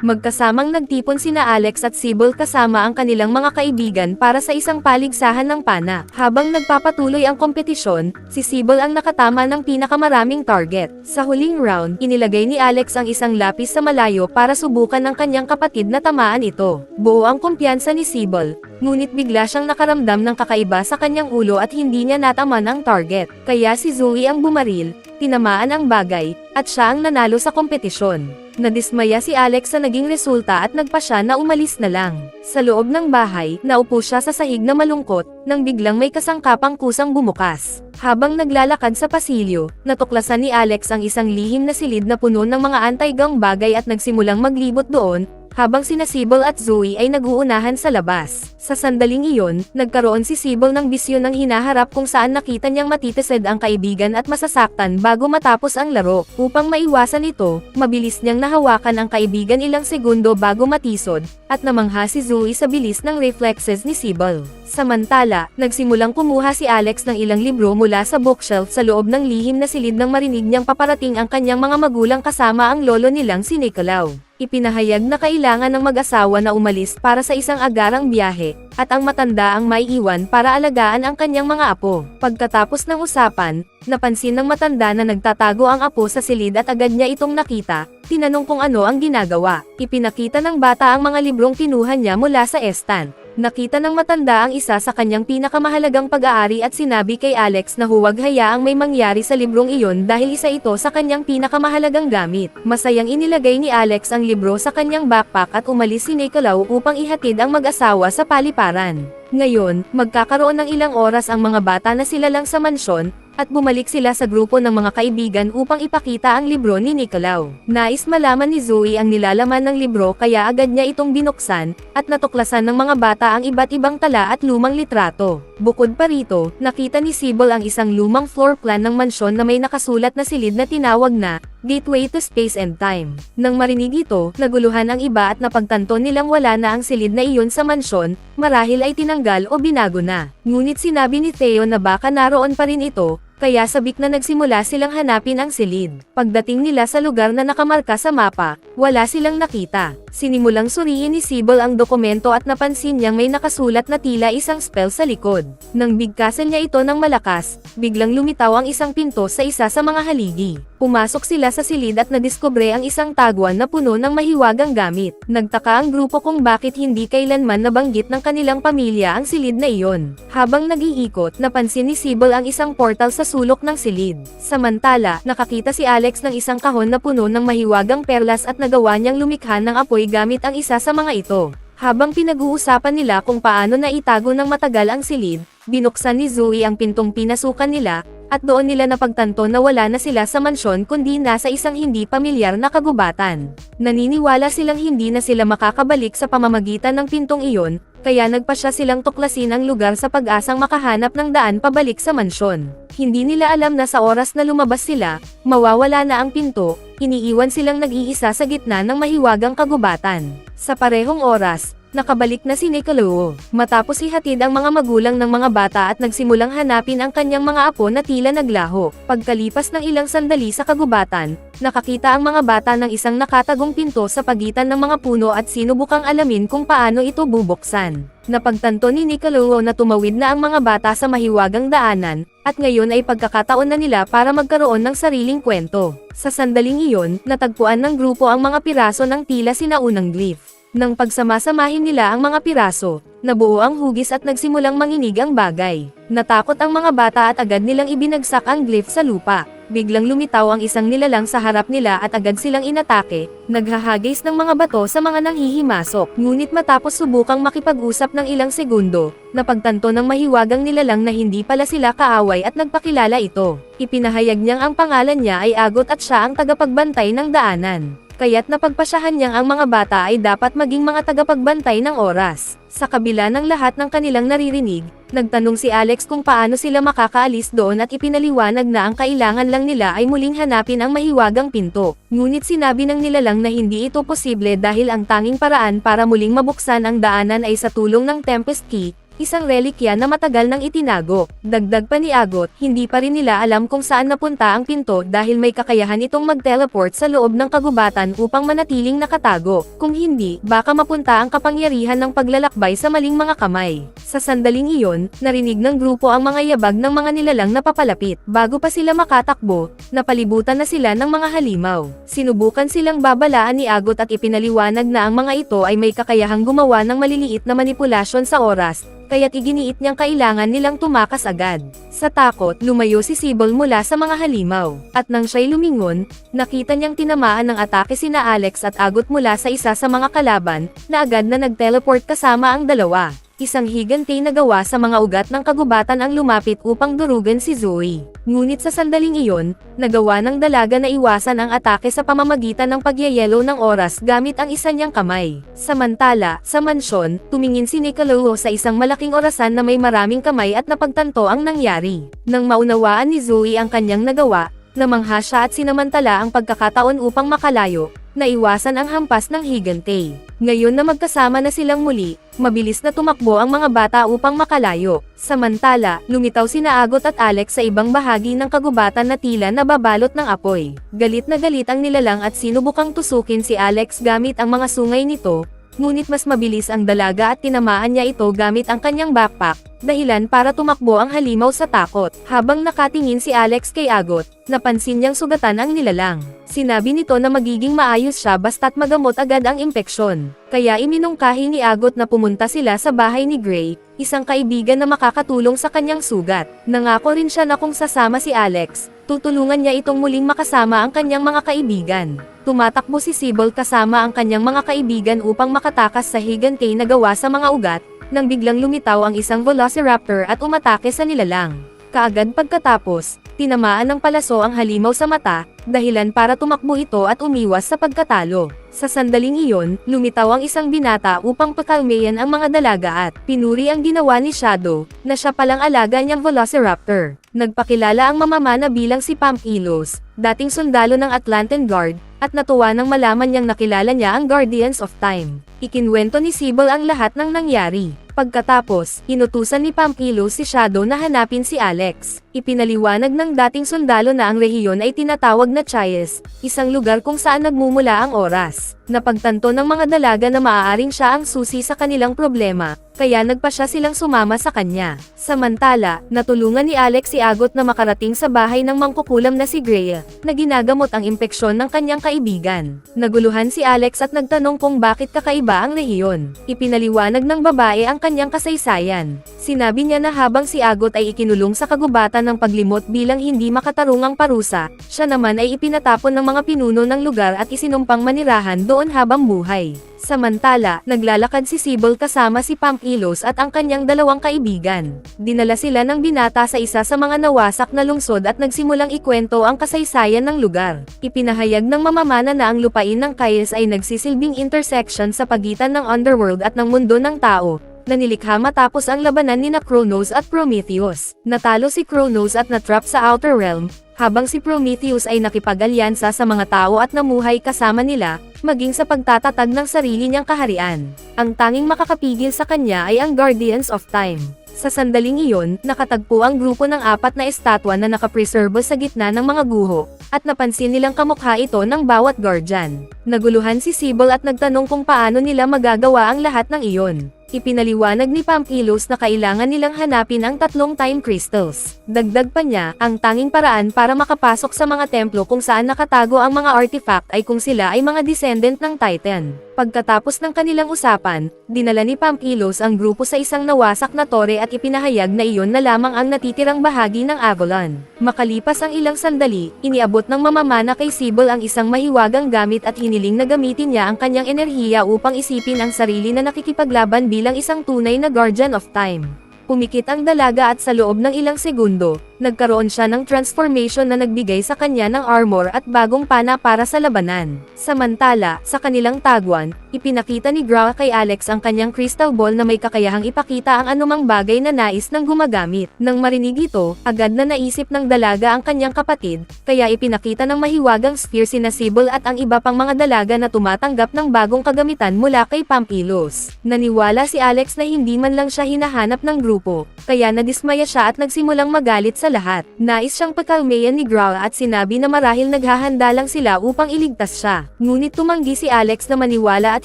Magkasamang nagtipon sina Alex at Sybil kasama ang kanilang mga kaibigan para sa isang paligsahan ng pana. Habang nagpapatuloy ang kompetisyon, si Sybil ang nakatama ng pinakamaraming target. Sa huling round, inilagay ni Alex ang isang lapis sa malayo para subukan ng kanyang kapatid na tamaan ito. Buo ang kumpiyansa ni Sybil, ngunit bigla siyang nakaramdam ng kakaiba sa kanyang ulo at hindi niya nataman ang target. Kaya si Zoe ang bumaril, tinamaan ang bagay, at siya ang nanalo sa kompetisyon. Nadismaya si Alex sa naging resulta at nagpa siya na umalis na lang. Sa loob ng bahay, naupo siya sa sahig na malungkot, nang biglang may kasangkapang kusang bumukas. Habang naglalakad sa pasilyo, natuklasan ni Alex ang isang lihim na silid na puno ng mga anti-gang bagay at nagsimulang maglibot doon, habang sina Sybil at Zoe ay nag-uunahan sa labas. Sa sandaling iyon, nagkaroon si Sybil ng bisyon ng hinaharap kung saan nakita niyang matitised ang kaibigan at masasaktan bago matapos ang laro. Upang maiwasan ito, mabilis niyang nahawakan ang kaibigan ilang segundo bago matisod, at namangha si Zoe sa bilis ng reflexes ni Sybil. Samantala, nagsimulang kumuha si Alex ng ilang libro mula sa bookshelf sa loob ng lihim na silid nang marinig niyang paparating ang kanyang mga magulang kasama ang lolo nilang si Nicolau. Ipinahayag na kailangan ng mag-asawa na umalis para sa isang agarang biyahe, at ang matanda ang maiiwan para alagaan ang kanyang mga apo. Pagkatapos ng usapan, napansin ng matanda na nagtatago ang apo sa silid at agad niya itong nakita. Tinanong kung ano ang ginagawa. Ipinakita ng bata ang mga librong kinuha niya mula sa estan. Nakita ng matanda ang isa sa kanyang pinakamahalagang pag-aari at sinabi kay Alex na huwag hayaang may mangyari sa librong iyon dahil isa ito sa kanyang pinakamahalagang gamit. Masayang inilagay ni Alex ang libro sa kanyang backpack at umalis si Nicolau upang ihatid ang mag-asawa sa paliparan. Ngayon, magkakaroon ng ilang oras ang mga bata na sila lang sa mansyon, at bumalik sila sa grupo ng mga kaibigan upang ipakita ang libro ni Nicolau. Nais malaman ni Zoe ang nilalaman ng libro kaya agad niya itong binuksan, at natuklasan ng mga bata ang iba't ibang tala at lumang litrato. Bukod pa rito, nakita ni Sybil ang isang lumang floor plan ng mansyon na may nakasulat na silid na tinawag na Gateway to Space and Time. Nang marinig ito, naguluhan ang iba at napagtanto nilang wala na ang silid na iyon sa mansyon, marahil ay tinanggal o binago na. Ngunit sinabi ni Theo na baka naroon pa rin ito, kaya sabik na nagsimula silang hanapin ang silid. Pagdating nila sa lugar na nakamarka sa mapa, wala silang nakita. Sinimulang suriin ni Sybil ang dokumento at napansin niyang may nakasulat na tila isang spell sa likod. Nang bigkasan niya ito ng malakas, biglang lumitaw ang isang pinto sa isa sa mga haligi. Pumasok sila sa silid at nadiskubre ang isang taguan na puno ng mahiwagang gamit. Nagtaka ang grupo kung bakit hindi kailanman nabanggit ng kanilang pamilya ang silid na iyon. Habang nag-iikot, napansin ni Sybil ang isang portal sa sulok ng silid. Samantala, nakakita si Alex ng isang kahon na puno ng mahiwagang perlas at nagawa niyang lumikha ng apoy gamit ang isa sa mga ito. Habang pinag-uusapan nila kung paano na itago ng matagal ang silid, binuksan ni Zoe ang pintong pinasukan nila, at doon nila napagtanto na wala na sila sa mansyon kundi nasa isang hindi pamilyar na kagubatan. Naniniwala silang hindi na sila makakabalik sa pamamagitan ng pintong iyon, kaya nagpasya silang tuklasin ang lugar sa pag-asang makahanap ng daan pabalik sa mansyon. Hindi nila alam na sa oras na lumabas sila, mawawala na ang pinto, iniiwan silang nag-iisa sa gitna ng mahiwagang kagubatan. Sa parehong oras, nakabalik na si Nicolau. Matapos ihatid ang mga magulang ng mga bata at nagsimulang hanapin ang kanyang mga apo na tila naglaho. Pagkalipas ng ilang sandali sa kagubatan, nakakita ang mga bata ng isang nakatagong pinto sa pagitan ng mga puno at sinubukang alamin kung paano ito bubuksan. Napagtanto ni Nicolau na tumawid na ang mga bata sa mahiwagang daanan, at ngayon ay pagkakataon na nila para magkaroon ng sariling kwento. Sa sandaling iyon, natagpuan ng grupo ang mga piraso ng tila sinaunang glyph. Nang pagsamasamahin nila ang mga piraso, nabuo ang hugis at nagsimulang manginig ang bagay. Natakot ang mga bata at agad nilang ibinagsak ang glyph sa lupa. Biglang lumitaw ang isang nilalang sa harap nila at agad silang inatake, naghahagis ng mga bato sa mga nanghihimasok. Ngunit matapos subukang makipag-usap ng ilang segundo, napagtanto ng mahiwagang nilalang na hindi pala sila kaaway at nagpakilala ito. Ipinahayag niyang ang pangalan niya ay Agot at siya ang tagapagbantay ng daanan. Kaya't napagpasyahan niyang ang mga bata ay dapat maging mga tagapagbantay ng oras. Sa kabila ng lahat ng kanilang naririnig, nagtanong si Alex kung paano sila makakaalis doon at ipinaliwanag na ang kailangan lang nila ay muling hanapin ang mahiwagang pinto. Ngunit sinabi ng nilalang na hindi ito posible dahil ang tanging paraan para muling mabuksan ang daanan ay sa tulong ng Tempest Key, isang relikya na matagal nang itinago. Dagdag pa ni Agot, hindi pa rin nila alam kung saan napunta ang pinto dahil may kakayahan itong mag-teleport sa loob ng kagubatan upang manatiling nakatago. Kung hindi, baka mapunta ang kapangyarihan ng paglalakbay sa maling mga kamay. Sa sandaling iyon, narinig ng grupo ang mga yabag ng mga nilalang na papalapit. Bago pa sila makatakbo, napalibutan na sila ng mga halimaw. Sinubukan silang babalaan ni Agot at ipinaliwanag na ang mga ito ay may kakayahang gumawa ng maliliit na manipulasyon sa oras, kaya't iginiit niyang kailangan nilang tumakas agad. Sa takot, lumayo si Sybil mula sa mga halimaw. At nang siya'y lumingon, nakita niyang tinamaan ng atake sina Alex at Agot mula sa isa sa mga kalaban, na agad na nag-teleport kasama ang dalawa. Isang higante na gawa sa mga ugat ng kagubatan ang lumapit upang durugan si Zoe. Ngunit sa sandaling iyon, nagawa ng dalaga na iwasan ang atake sa pamamagitan ng pagyayelo ng oras gamit ang isa niyang kamay. Samantala, sa mansyon, tumingin si Nicolo sa isang malaking orasan na may maraming kamay at napagtanto ang nangyari. Nang maunawaan ni Zoe ang kanyang nagawa, namangha siya at sinamantala ang pagkakataon upang makalayo, naiwasan ang hampas ng higante. Ngayon na magkasama na silang muli, mabilis na tumakbo ang mga bata upang makalayo. Samantala, lumitaw sina Agot at Alex sa ibang bahagi ng kagubatan na tila nababalot ng apoy. Galit na galit ang nilalang at sinubukang tusukin si Alex gamit ang mga sungay nito, ngunit mas mabilis ang dalaga at tinamaan niya ito gamit ang kanyang backpack, dahilan para tumakbo ang halimaw sa takot. Habang nakatingin si Alex kay Agot, napansin niyang sugatan ang nilalang. Sinabi nito na magiging maayos siya basta't magamot agad ang impeksyon. Kaya iminungkahi ni Agot na pumunta sila sa bahay ni Gray, isang kaibigan na makakatulong sa kanyang sugat. Nangako rin siya na kung sasama si Alex, tutulungan niya itong muling makasama ang kanyang mga kaibigan. Tumatakbo si Sybil kasama ang kanyang mga kaibigan upang makatakas sa higante na gawa sa mga ugat, nang biglang lumitaw ang isang velociraptor at umatake sa nilalang. Kaagad pagkatapos, tinamaan ng palaso ang halimaw sa mata, dahilan para tumakbo ito at umiwas sa pagkatalo. Sa sandaling iyon, lumitaw ang isang binata upang pakalmayan ang mga dalaga at pinuri ang ginawa ni Shadow, na siya palang alaga niyang velociraptor. Nagpakilala ang mamamana bilang si Pampilos, dating sundalo ng Atlantean Guard, at natuwa nang malaman niyang nakilala niya ang Guardians of Time. Ikinwento ni Sybil ang lahat ng nangyari. Pagkatapos, inutusan ni Pampilos si Shadow na hanapin si Alex. Ipinaliwanag ng dating sundalo na ang rehiyon ay tinatawag na Chias, isang lugar kung saan nagmumula ang oras. Napagtanto ng mga dalaga na maaaring siya ang susi sa kanilang problema, kaya nagpa siya silang sumama sa kanya. Samantala, natulungan ni Alex si Agot na makarating sa bahay ng mangkukulam na si Gray, na ginagamot ang impeksyon ng kanyang kaibigan. Naguluhan si Alex at nagtanong kung bakit kakaiba ang rehiyon. Ipinaliwanag ng babae ang kanyang kasaysayan. Sinabi niya na habang si Agot ay ikinulong sa kagubatan ng paglimot bilang hindi makatarungang parusa, siya naman ay ipinatapon ng mga pinuno ng lugar at isinumpang manirahan doon habang buhay. Samantala, naglalakad si Sybil kasama si Pampilos at ang kanyang dalawang kaibigan. Dinala sila ng binata sa isa sa mga nawasak na lungsod at nagsimulang ikwento ang kasaysayan ng lugar. Ipinahayag ng mamamana na ang lupain ng Chias ay nagsisilbing intersection sa pagitan ng underworld at ng mundo ng tao, na nilikha matapos ang labanan ni Kronos at Prometheus. Natalo si Kronos at natrap sa Outer Realm, habang si Prometheus ay nakipag-alyansa sa mga tao at namuhay kasama nila, maging sa pagtatatag ng sarili niyang kaharian. Ang tanging makakapigil sa kanya ay ang Guardians of Time. Sa sandaling iyon, nakatagpo ang grupo ng 4 na estatwa na nakapreserbo sa gitna ng mga guho, at napansin nilang kamukha ito ng bawat guardian. Naguluhan si Sybil at nagtanong kung paano nila magagawa ang lahat ng iyon. Ipinaliwanag ni Pampilos na kailangan nilang hanapin ang 3 time crystals. Dagdag pa niya, ang tanging paraan para makapasok sa mga templo kung saan nakatago ang mga artifact ay kung sila ay mga descendant ng Titan. Pagkatapos ng kanilang usapan, dinala ni Pampilos ang grupo sa isang nawasak na tore at ipinahayag na iyon na lamang ang natitirang bahagi ng Avalon. Makalipas ang ilang sandali, iniabot ng mamamana kay Sybil ang isang mahiwagang gamit at hiniling na gamitin niya ang kanyang enerhiya upang isipin ang sarili na nakikipaglaban bilang isang tunay na Guardian of Time. Pumikit ang dalaga at sa loob ng ilang segundo, nagkaroon siya ng transformation na nagbigay sa kanya ng armor at bagong pana para sa labanan. Samantala, sa kanilang tagwan, ipinakita ni Gra kay Alex ang kanyang crystal ball na may kakayahang ipakita ang anumang bagay na nais ng gumagamit. Nang marinig ito, agad na naisip ng dalaga ang kanyang kapatid, kaya ipinakita ng mahiwagang sphere sina Sybil at ang iba pang mga dalaga na tumatanggap ng bagong kagamitan mula kay Pampilos. Naniwala si Alex na hindi man lang siya hinahanap ng grupo, kaya nadismaya siya at nagsimulang magalit sa lahat. Nais siyang pakalmayan ni Gra at sinabi na marahil naghahanda lang sila upang iligtas siya. Ngunit tumanggi si Alex na maniwala at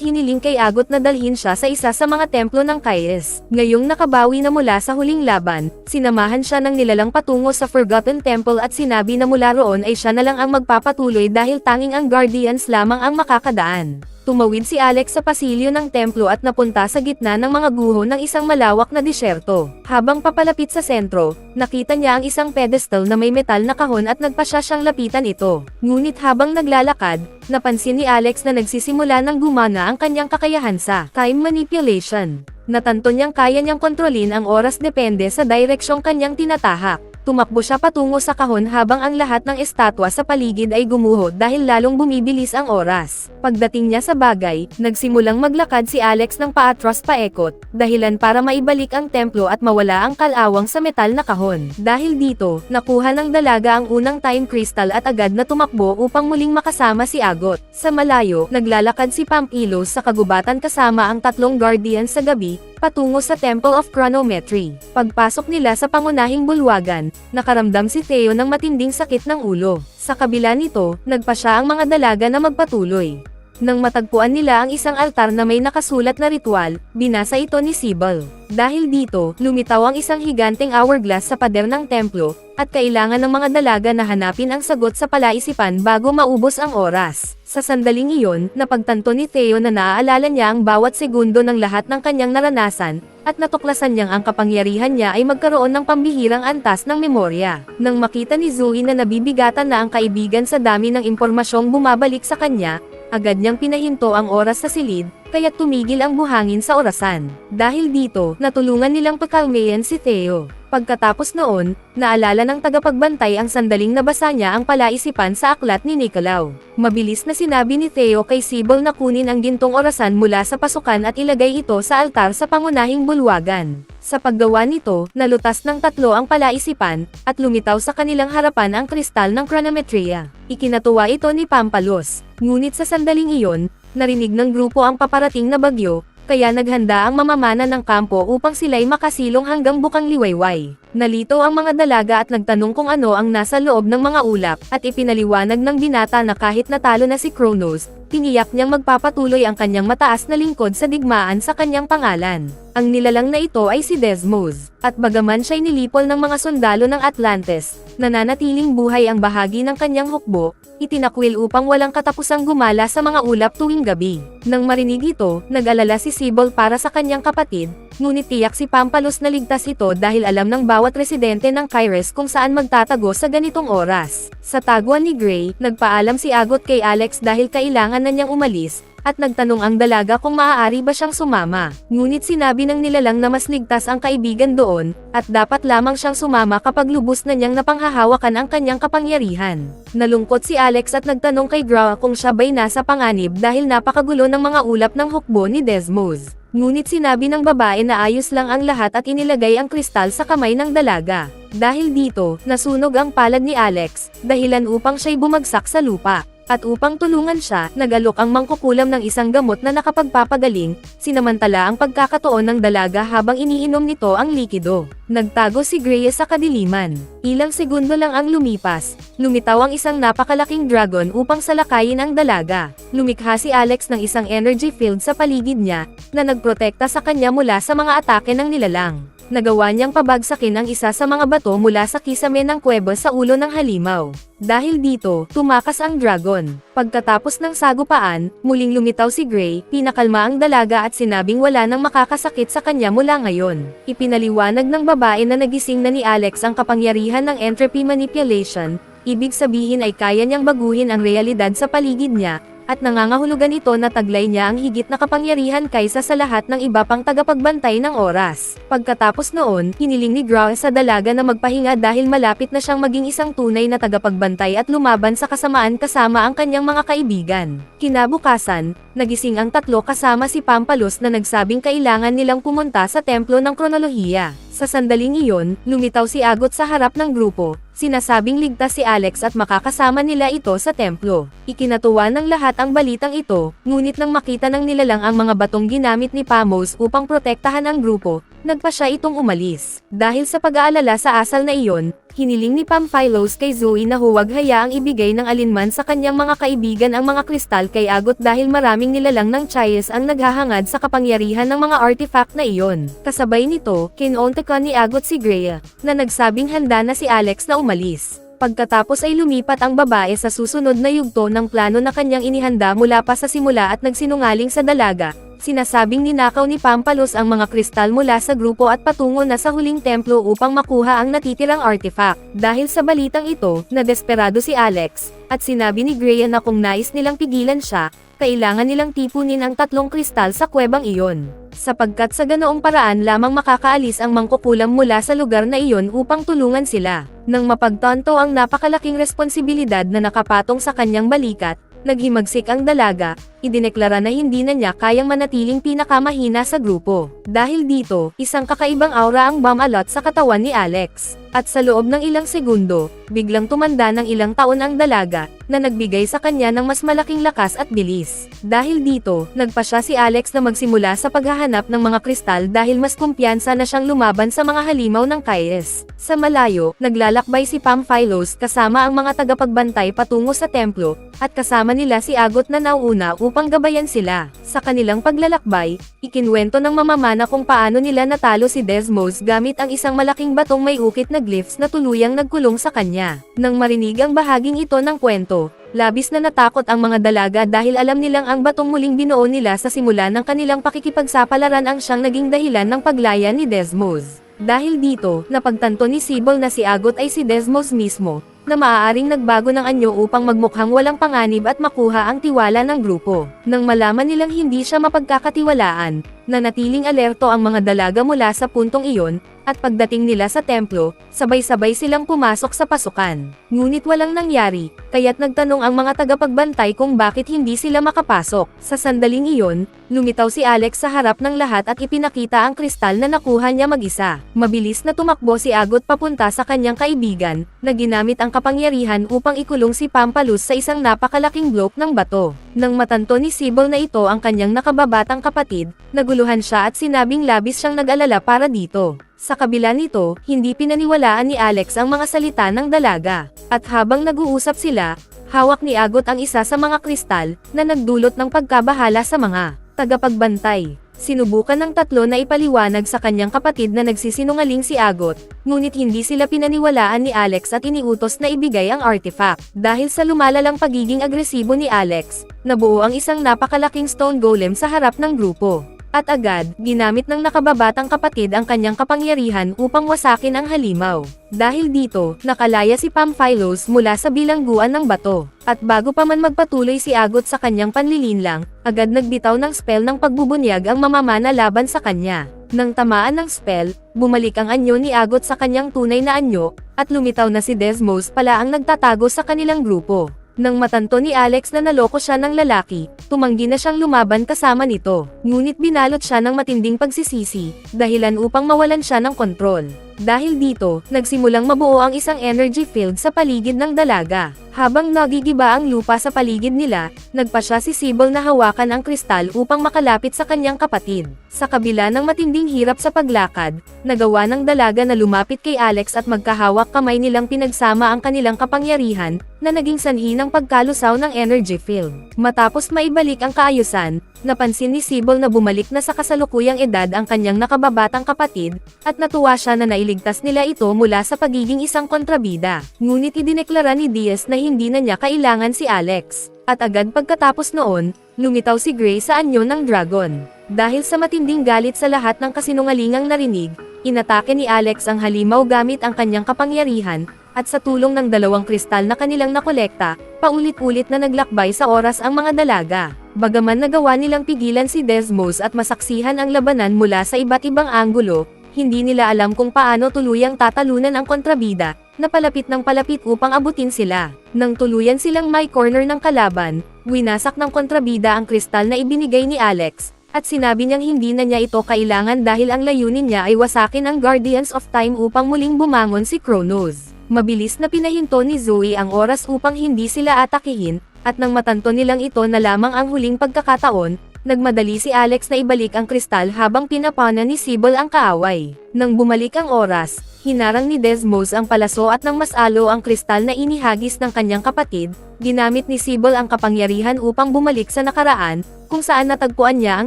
hiniling kay Agot na dalhin siya sa isa sa mga templo ng Kais. Ngayong nakabawi na mula sa huling laban, sinamahan siya ng nilalang patungo sa Forgotten Temple at sinabi na mula roon ay siya na lang ang magpapatuloy dahil tanging ang Guardians lamang ang makakadaan. Tumawid si Alex sa pasilyo ng templo at napunta sa gitna ng mga guho ng isang malawak na disyerto. Habang papalapit sa sentro, nakita niya ang isang pedestal na may metal na kahon at nagpasya siyang lapitan ito. Ngunit habang naglalakad, napansin ni Alex na nagsisimula ng gumana ang kanyang kakayahan sa time manipulation. Natanto niyang kaya niyang kontrolin ang oras depende sa direksyong kanyang tinatahak. Tumakbo siya patungo sa kahon habang ang lahat ng estatwa sa paligid ay gumuho dahil lalong bumibilis ang oras. Pagdating niya sa bagay, nagsimulang maglakad si Alex ng paatras paekot, dahilan para maibalik ang templo at mawala ang kalawang sa metal na kahon. Dahil dito, nakuha ng dalaga ang unang time crystal at agad na tumakbo upang muling makasama si Agot. Sa malayo, naglalakad si Pampilos sa kagubatan kasama ang tatlong guardians sa gabi, patungo sa Temple of Chronometry. Pagpasok nila sa pangunahing bulwagan, nakaramdam si Theo ng matinding sakit ng ulo. Sa kabila nito, nagpa siya ang mga dalaga na magpatuloy. Nang matagpuan nila ang isang altar na may nakasulat na ritual, binasa ito ni Sybil. Dahil dito, lumitaw ang isang higanteng hourglass sa pader ng templo, at kailangan ng mga dalaga na hanapin ang sagot sa palaisipan bago maubos ang oras. Sa sandaling iyon, napagtanto ni Theo na naaalala niya ang bawat segundo ng lahat ng kanyang naranasan, at natuklasan niyang ang kapangyarihan niya ay magkaroon ng pambihirang antas ng memorya. Nang makita ni Zoe na nabibigatan na ang kaibigan sa dami ng impormasyong bumabalik sa kanya, agad niyang pinahinto ang oras sa silid, kaya tumigil ang buhangin sa orasan. Dahil dito, natulungan nilang pakalmayan si Theo. Pagkatapos noon, naalala ng tagapagbantay ang sandaling nabasa niya ang palaisipan sa aklat ni Nicolau. Mabilis na sinabi ni Theo kay Sybil na kunin ang gintong orasan mula sa pasukan at ilagay ito sa altar sa pangunahing bulwagan. Sa paggawa nito, nalutas ng tatlo ang palaisipan, at lumitaw sa kanilang harapan ang kristal ng Chronometria. Ikinatuwa ito ni Pampalos. Ngunit sa sandaling iyon, narinig ng grupo ang paparating na bagyo, kaya naghanda ang mamamana ng kampo upang sila'y makasilong hanggang bukang liwayway. Nalito ang mga dalaga at nagtanong kung ano ang nasa loob ng mga ulap, at ipinaliwanag ng binata na kahit natalo na si Kronos, tiniyak niyang magpapatuloy ang kanyang mataas na lingkod sa digmaan sa kanyang pangalan. Ang nilalang na ito ay si Desmos, at bagaman siya'y nilipol ng mga sundalo ng Atlantes, nananatiling buhay ang bahagi ng kanyang hukbo, itinakwil upang walang katapusang gumala sa mga ulap tuwing gabi. Nang marinig ito, nag-alala si Sybil para sa kanyang kapatid, ngunit tiyak si Pampalos na ligtas ito dahil alam ng bawat residente ng Kairos kung saan magtatago sa ganitong oras. Sa tagwan ni Gray, nagpaalam si Agot kay Alex dahil kailangan na niyang umalis, at nagtanong ang dalaga kung maaari ba siyang sumama. Ngunit sinabi ng nilalang na mas ligtas ang kaibigan doon, at dapat lamang siyang sumama kapag lubos na niyang napanghahawakan ang kanyang kapangyarihan. Nalungkot si Alex at nagtanong kay Gra kung siya ba'y nasa panganib dahil napakagulo ng mga ulap ng hukbo ni Desmos. Ngunit sinabi ng babae na ayos lang ang lahat at inilagay ang kristal sa kamay ng dalaga. Dahil dito, nasunog ang palad ni Alex, dahilan upang siya'y bumagsak sa lupa. At upang tulungan siya, nag-alok ang mangkukulam ng isang gamot na nakapagpapagaling, sinamantala ang pagkakatuon ng dalaga habang iniinom nito ang likido. Nagtago si Gray sa kadiliman. Ilang segundo lang ang lumipas, lumitaw ang isang napakalaking dragon upang salakayin ang dalaga. Lumikha si Alex ng isang energy field sa paligid niya, na nagprotekta sa kanya mula sa mga atake ng nilalang. Nagawa niyang pabagsakin ang isa sa mga bato mula sa kisame ng kuweba sa ulo ng halimaw. Dahil dito, tumakas ang dragon. Pagkatapos ng sagupaan, muling lumitaw si Gray, pinakalma ang dalaga at sinabing wala nang makakasakit sa kanya mula ngayon. Ipinaliwanag ng babae na nagising na ni Alex ang kapangyarihan ng entropy manipulation, ibig sabihin ay kaya niyang baguhin ang realidad sa paligid niya, at nangangahulugan ito na taglay niya ang higit na kapangyarihan kaysa sa lahat ng iba pang tagapagbantay ng oras. Pagkatapos noon, hiniling ni Grau sa dalaga na magpahinga dahil malapit na siyang maging isang tunay na tagapagbantay at lumaban sa kasamaan kasama ang kanyang mga kaibigan. Kinabukasan, nagising ang tatlo kasama si Pampalos na nagsabing kailangan nilang pumunta sa templo ng kronolohiya. Sa sandaling iyon, lumitaw si Agot sa harap ng grupo, sinasabing ligtas si Alex at makakasama nila ito sa templo. Ikinatuwa ng lahat ang balitang ito, ngunit nang makita ng nilalang ang mga batong ginamit ni Pamos upang protektahan ang grupo, nagpa siya itong umalis. Dahil sa pag-aalala sa asal na iyon, hiniling ni Pamphilos kay Zoe na huwag hayaang ibigay ng alinman sa kanyang mga kaibigan ang mga kristal kay Agot dahil maraming nilalang ng Chayes ang naghahangad sa kapangyarihan ng mga artifact na iyon. Kasabay nito, kinontekan ni Agot si Greya, na nagsabing handa na si Alex na umalis. Pagkatapos ay lumipat ang babae sa susunod na yugto ng plano na kanyang inihanda mula pa sa simula at nagsinungaling sa dalaga. Sinasabing ninakaw ni Pampalos ang mga kristal mula sa grupo at patungo na sa huling templo upang makuha ang natitirang artifact. Dahil sa balitang ito, nadesperado si Alex, at sinabi ni Greya na kung nais nilang pigilan siya, kailangan nilang tipunin ang 3 kristal sa kuwebang iyon. Sapagkat sa ganoong paraan lamang makakaalis ang mangkukulam mula sa lugar na iyon upang tulungan sila. Nang mapagtanto ang napakalaking responsibilidad na nakapatong sa kanyang balikat, naghimagsik ang dalaga, idineklara na hindi na niya kayang manatiling pinakamahina sa grupo. Dahil dito, isang kakaibang aura ang bumalot sa katawan ni Alex. At sa loob ng ilang segundo, biglang tumanda ng ilang taon ang dalaga, na nagbigay sa kanya ng mas malaking lakas at bilis. Dahil dito, nagpasya si Alex na magsimula sa paghahanap ng mga kristal dahil mas kumpiyansa na siyang lumaban sa mga halimaw ng Chayes. Sa malayo, naglalakbay si Pamphilos kasama ang mga tagapagbantay patungo sa templo, at kasama nila si Agot na nauuna upang gabayan sila. Sa kanilang paglalakbay, ikinwento ng mamamana kung paano nila natalo si Desmos gamit ang isang malaking batong may ukit na glyphs na tuluyang nagkulong sa kanya. Nang marinig ang bahaging ito ng kwento, labis na natakot ang mga dalaga dahil alam nilang ang batong muling binuo nila sa simula ng kanilang pakikipagsapalaran ang siyang naging dahilan ng paglaya ni Desmos. Dahil dito, napagtanto ni Sibol na si Agot ay si Desmos mismo, na maaaring nagbago ng anyo upang magmukhang walang panganib at makuha ang tiwala ng grupo. Nang malaman nilang hindi siya mapagkakatiwalaan, nanatiling alerto ang mga dalaga mula sa puntong iyon, at pagdating nila sa templo, sabay-sabay silang pumasok sa pasukan. Ngunit walang nangyari, kaya't nagtanong ang mga tagapagbantay kung bakit hindi sila makapasok. Sa sandaling iyon, lumitaw si Alex sa harap ng lahat at ipinakita ang kristal na nakuha niya mag-isa. Mabilis na tumakbo si Agot papunta sa kanyang kaibigan, na ginamit ang kapangyarihan upang ikulong si Pampalus sa isang napakalaking blok ng bato. Nang matanto ni Sibol na ito ang kanyang nakababatang kapatid, naguluhan siya at sinabing labis siyang nag-alala para dito. Sa kabila nito, hindi pinaniwalaan ni Alex ang mga salita ng dalaga. At habang nag-uusap sila, hawak ni Agot ang isa sa mga kristal, na nagdulot ng pagkabahala sa mga tagapagbantay. Sinubukan ng tatlo na ipaliwanag sa kanyang kapatid na nagsisinungaling si Agot, ngunit hindi sila pinaniwalaan ni Alex at iniutos na ibigay ang artifact. Dahil sa lumalalang pagiging agresibo ni Alex, nabuo ang isang napakalaking stone golem sa harap ng grupo. At agad, ginamit ng nakababatang kapatid ang kanyang kapangyarihan upang wasakin ang halimaw. Dahil dito, nakalaya si Pamphilos mula sa bilangguan ng bato. At bago pa man magpatuloy si Agot sa kanyang panlilinlang, agad nagbitaw ng spell ng pagbubunyag ang mamamana laban sa kanya. Nang tamaan ng spell, bumalik ang anyo ni Agot sa kanyang tunay na anyo, at lumitaw na si Desmos pala ang nagtatago sa kanilang grupo. Nang matanto ni Alex na naloko siya ng lalaki, tumanggi na siyang lumaban kasama nito. Ngunit binalot siya ng matinding pagsisisi, dahilan upang mawalan siya ng kontrol. Dahil dito, nagsimulang mabuo ang isang energy field sa paligid ng dalaga. Habang nagigiba ang lupa sa paligid nila, nagpasya si Sibol na hawakan ang kristal upang makalapit sa kanyang kapatid. Sa kabila ng matinding hirap sa paglakad, nagawa ng dalaga na lumapit kay Alex at magkahawak kamay nilang pinagsama ang kanilang kapangyarihan, na naging sanhi ng pagkalusaw ng energy field. Matapos maibalik ang kaayusan, napansin ni Sibol na bumalik na sa kasalukuyang edad ang kanyang nakababatang kapatid, at natuwa siya na nailigtas nila ito mula sa pagiging isang kontrabida. Ngunit idineklara ni Diaz na hindi na niya kailangan si Alex. At agad pagkatapos noon, lumitaw si Gray sa anyo ng dragon. Dahil sa matinding galit sa lahat ng kasinungalingang narinig, inatake ni Alex ang halimaw gamit ang kanyang kapangyarihan, at sa tulong ng dalawang kristal na kanilang nakolekta, paulit-ulit na naglakbay sa oras ang mga dalaga. Bagaman nagawa nilang pigilan si Desmos at masaksihan ang labanan mula sa iba't ibang anggulo, hindi nila alam kung paano tuluyang tatalunan ang kontrabida, na palapit ng palapit upang abutin sila. Nang tuluyan silang may corner ng kalaban, winasak ng kontrabida ang kristal na ibinigay ni Alex, at sinabi niyang hindi na niya ito kailangan dahil ang layunin niya ay wasakin ang Guardians of Time upang muling bumangon si Kronos. Mabilis na pinahinto ni Zoe ang oras upang hindi sila atakihin, at nang matanto nilang ito na lamang ang huling pagkakataon, nagmadali si Alex na ibalik ang kristal habang pinapana ni Sybil ang kaaway. Nang bumalik ang oras, hinarang ni Desmos ang palaso at nang masalo ang kristal na inihagis ng kanyang kapatid, ginamit ni Sybil ang kapangyarihan upang bumalik sa nakaraan, kung saan natagpuan niya ang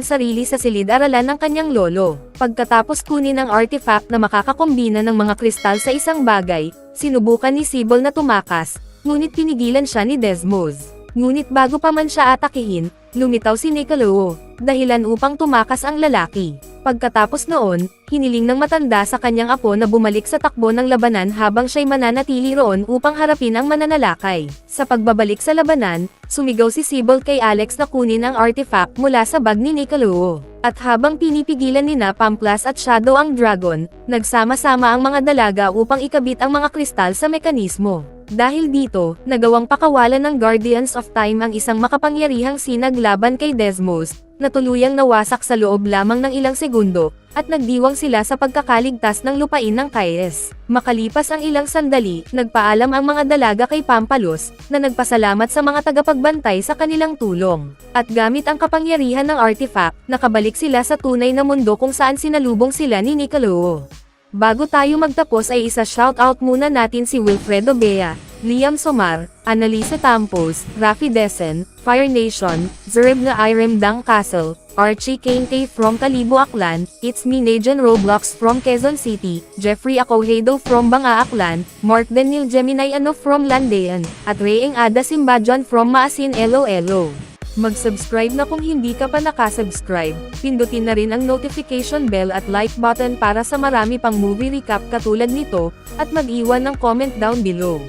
sarili sa silid-aralan ng kanyang lolo. Pagkatapos kunin ang artifact na makakakombina ng mga kristal sa isang bagay, sinubukan ni Sybil na tumakas, ngunit pinigilan siya ni Desmos. Ngunit bago pa man siya atakihin, lumitaw si Niccolò, dahilan upang tumakas ang lalaki. Pagkatapos noon, hiniling ng matanda sa kanyang apo na bumalik sa takbo ng labanan habang siya'y mananatili roon upang harapin ang mananalakay. Sa pagbabalik sa labanan, sumigaw si Sybil kay Alex na kunin ang artifact mula sa bag ni Niccolò. At habang pinipigilan nina Pamplas at Shadow ang dragon, nagsama-sama ang mga dalaga upang ikabit ang mga kristal sa mekanismo. Dahil dito, nagawang pakawalan ng Guardians of Time ang isang makapangyarihang sinag laban kay Desmos, na tuluyang nawasak sa loob lamang ng ilang segundo, at nagdiwang sila sa pagkakaligtas ng lupain ng Kais. Makalipas ang ilang sandali, nagpaalam ang mga dalaga kay Pampalos, na nagpasalamat sa mga tagapagbantay sa kanilang tulong. At gamit ang kapangyarihan ng artifact, nakabalik sila sa tunay na mundo kung saan sinalubong sila ni Niccolò. Bago tayo magtapos ay isa-shoutout muna natin si Wilfredo Bea, Liam Somar, Annalisa Tampos, Rafi Desen, Fire Nation, Zereb na Irem Dang Castle, Archie Kente from Kalibo Aklan, It's Me Najan Roblox from Quezon City, Jeffrey Acohedo from Banga Aklan, Mark Daniel Gemini Ano from Landean, at Reyeng Ada Simbajon from Maasin Elo. Mag-subscribe na kung hindi ka pa nakasubscribe, pindutin na rin ang notification bell at like button para sa marami pang movie recap katulad nito, at mag-iwan ng comment down below.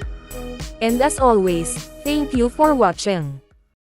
And as always, thank you for watching.